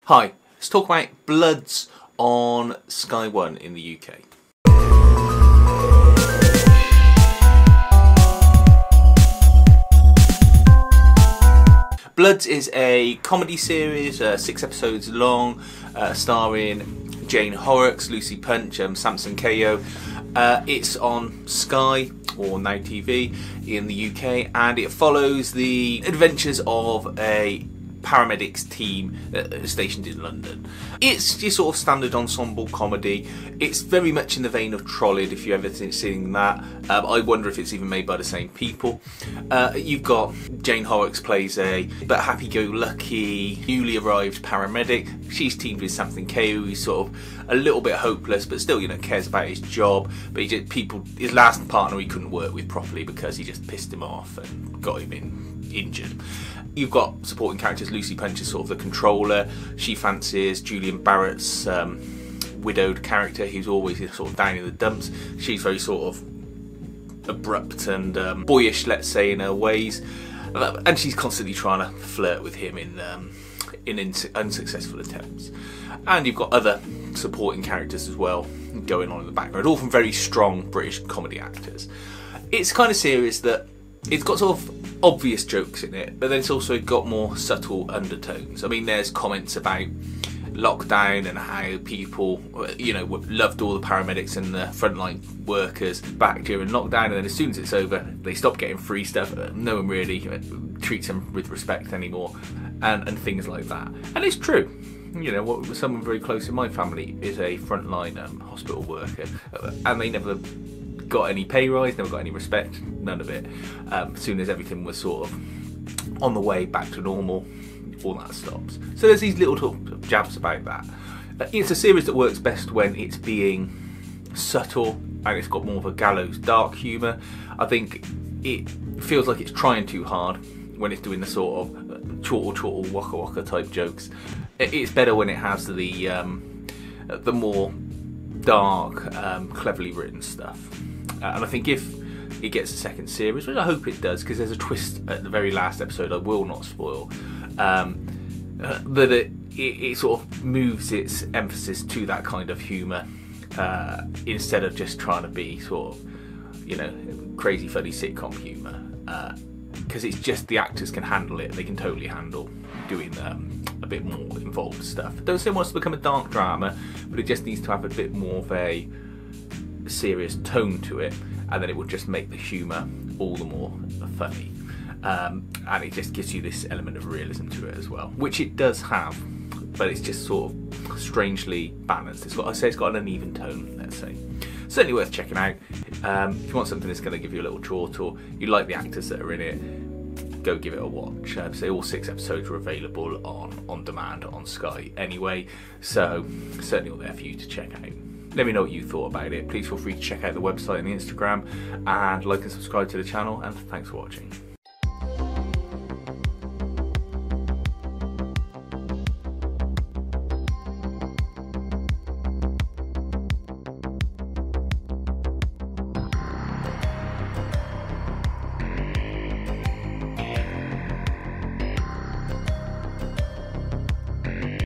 Hi, let's talk about Bloods on Sky One in the UK. Bloods is a comedy series, 6 episodes long, starring Jane Horrocks, Lucy Punch, Samson Kayo. It's on Sky, or Now TV, in the UK, and it follows the adventures of a paramedics team stationed in London. It's your sort of standard ensemble comedy. It's very much in the vein of Trolleyed, if you've ever seen that. I wonder if it's even made by the same people. You've got Jane Horrocks plays a happy-go-lucky, newly arrived paramedic. She's teamed with Samson Kayo, who's sort of a little bit hopeless, but still, cares about his job. But his last partner he couldn't work with properly because he just pissed him off and got him injured. You've got supporting characters. Lucy Punch is sort of the controller. She fancies Julian Barrett's widowed character, who's always sort of down in the dumps. She's very sort of abrupt and boyish, let's say, in her ways, and she's constantly trying to flirt with him in unsuccessful attempts. And you've got other supporting characters as well going on in the background, all from very strong British comedy actors. It's kind of series that it's got sort of obvious jokes in it, but then it's also got more subtle undertones. I mean, there's comments about lockdown and how people, loved all the paramedics and the frontline workers back during lockdown, and then as soon as it's over, they stop getting free stuff. No one really treats them with respect anymore, and things like that. And it's true. Someone very close in my family is a frontline hospital worker, and they never got any pay rise, never got any respect, none of it. As soon as everything was sort of on the way back to normal, all that stops. So there's these little jabs about that. It's a series that works best when it's being subtle and it's got more of a gallows dark humour. I think it feels like it's trying too hard when it's doing the sort of chortle waka waka type jokes. It's better when it has the more dark, cleverly written stuff. And I think if it gets a second series, which I hope it does, because there's a twist at the very last episode I will not spoil, that it sort of moves its emphasis to that kind of humour, instead of just trying to be sort of, crazy funny sitcom humour. Because it's just the actors can handle it. They can totally handle doing a bit more involved stuff. I don't say it wants to become a dark drama, but it just needs to have a bit more of a serious tone to it, and then it would just make the humour all the more funny. And it just gives you this element of realism to it as well, which it does have, but it's just sort of strangely balanced. It's got an uneven tone, let's say. Certainly worth checking out. If you want something that's going to give you a little chort, or you like the actors that are in it, go give it a watch. So all 6 episodes are available on demand on Sky anyway, so certainly all there for you to check out. Let me know what you thought about it. Please feel free to check out the website and the Instagram, and like and subscribe to the channel, and thanks for watching.